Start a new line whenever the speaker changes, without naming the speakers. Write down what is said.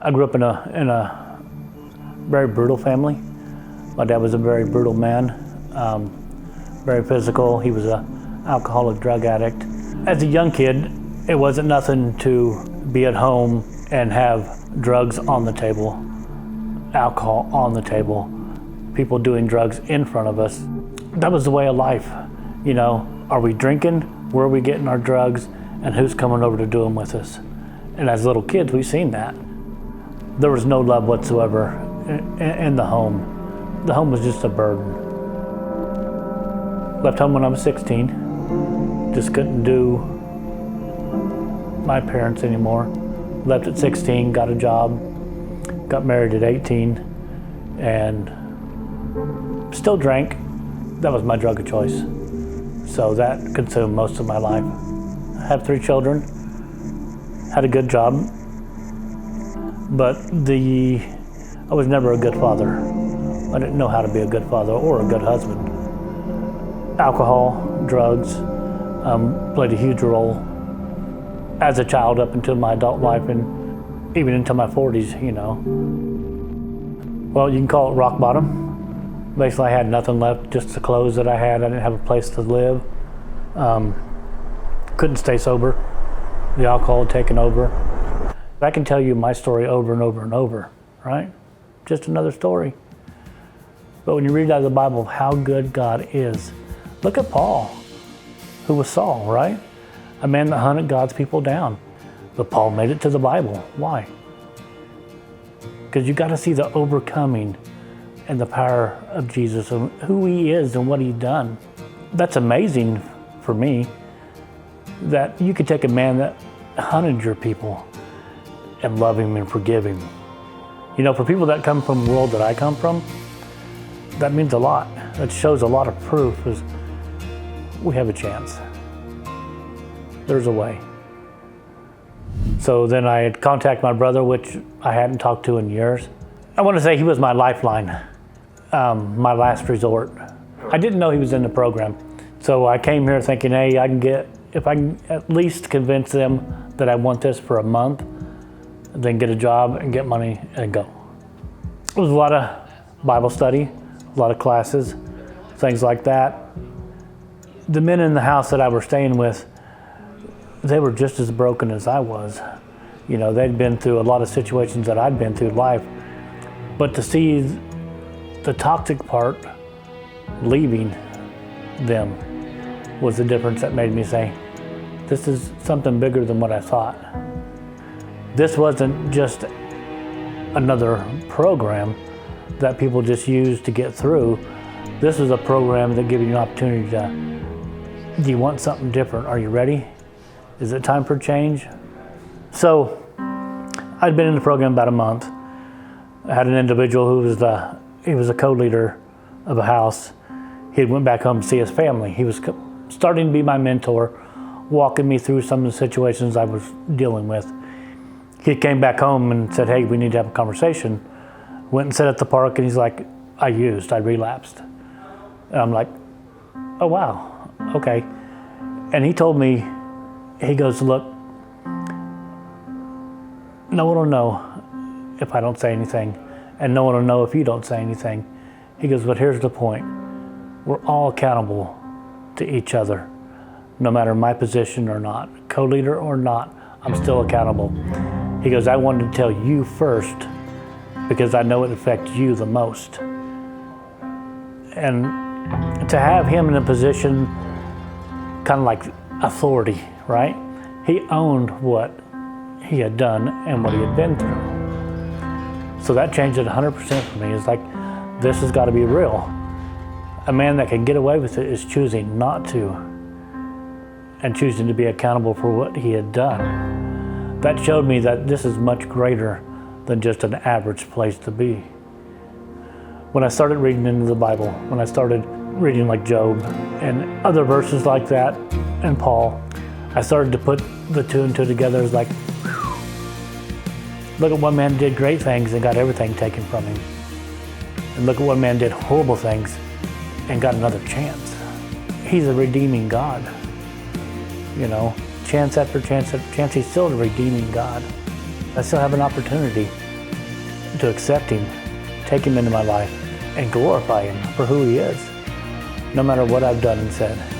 I grew up in a very brutal family. My dad was a very brutal man, very physical. He was an alcoholic drug addict. As a young kid, it wasn't nothing to be at home and have drugs on the table, alcohol on the table, people doing drugs in front of us. That was the way of life. You know, are we drinking? Where are we getting our drugs? And who's coming over to do them with us? And as little kids, we've seen that. There was no love whatsoever in the home. The home was just a burden. Left home when I was 16. Just couldn't do my parents anymore. Left at 16, got a job, got married at 18, and still drank. That was my drug of choice. So that consumed most of my life. I have 3 children, had a good job, but I was never a good father. I didn't know how to be a good father or a good husband. Alcohol, drugs, played a huge role as a child up until my adult life and even into my 40s, you know. Well, you can call it rock bottom. Basically, I had nothing left, just the clothes that I had. I didn't have a place to live. Couldn't stay sober. The alcohol had taken over. I can tell you my story over and over and over, right? Just another story. But when you read out of the Bible how good God is, look at Paul, who was Saul, right? A man that hunted God's people down. But Paul made it to the Bible. Why? Because you got to see the overcoming and the power of Jesus and who he is and what he's done. That's amazing for me, that you could take a man that hunted your people and love him and forgive him. You know, for people that come from the world that I come from, that means a lot. That shows a lot of proof is we have a chance. There's a way. So then I had contacted my brother, which I hadn't talked to in years. I want to say he was my lifeline, my last resort. I didn't know he was in the program. So I came here thinking, hey, if I can at least convince them that I want this for a month, then get a job and get money and go. It was a lot of Bible study, a lot of classes, things like that. The men in the house that I was staying with, they were just as broken as I was. You know, they'd been through a lot of situations that I'd been through in life. But to see the toxic part leaving them was the difference that made me say, this is something bigger than what I thought. This wasn't just another program that people just use to get through. This was a program that gave you an opportunity to, do you want something different? Are you ready? Is it time for change? So I'd been in the program about a month. I had an individual who was he was a co-leader of a house. He went back home to see his family. He was starting to be my mentor, walking me through some of the situations I was dealing with. He came back home and said, hey, we need to have a conversation. Went and sat at the park and he's like, I relapsed. And I'm like, oh wow, okay. And he told me, he goes, look, no one will know if I don't say anything, and no one will know if you don't say anything. He goes, but here's the point. We're all accountable to each other, no matter my position or not, co-leader or not, I'm still accountable. He goes, I wanted to tell you first because I know it affects you the most. And to have him in a position kind of like authority, right? He owned what he had done and what he had been through. So that changed it 100% for me. It's like, this has got to be real. A man that can get away with it is choosing not to and choosing to be accountable for what he had done. That showed me that this is much greater than just an average place to be. When I started reading into the Bible, when I started reading like Job and other verses like that and Paul, I started to put the two and two together. It's like, whew, look at one man did great things and got everything taken from him. And look at one man did horrible things and got another chance. He's a redeeming God. You know, chance after chance after chance, he's still a redeeming God. I still have an opportunity to accept Him, take Him into my life, and glorify Him for who He is, no matter what I've done and said.